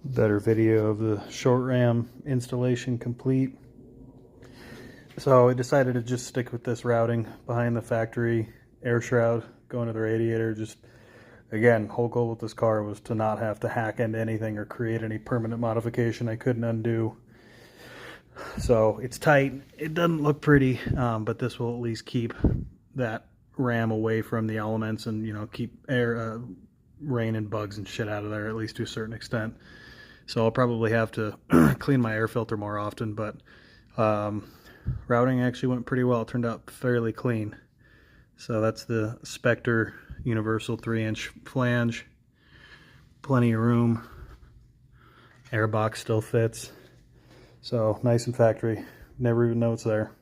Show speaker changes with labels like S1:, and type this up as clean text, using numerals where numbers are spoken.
S1: Better video of the short ram installation complete. So I decided to just stick with this routing behind the factory air shroud going to the radiator. Just again, whole goal with this car was to not have to hack into anything or create any permanent modification I couldn't undo. So it's tight. It doesn't look pretty, but this will at least keep that ram away from the elements and, you know, keep air, rain and bugs and shit out of there, at least to a certain extent. So I'll probably have to clean my air filter more often, but routing actually went pretty well. It turned out fairly clean. So that's the Spectre Universal 3-inch flange. Plenty of room. Airbox still fits. So nice and factory. Never even know it's there.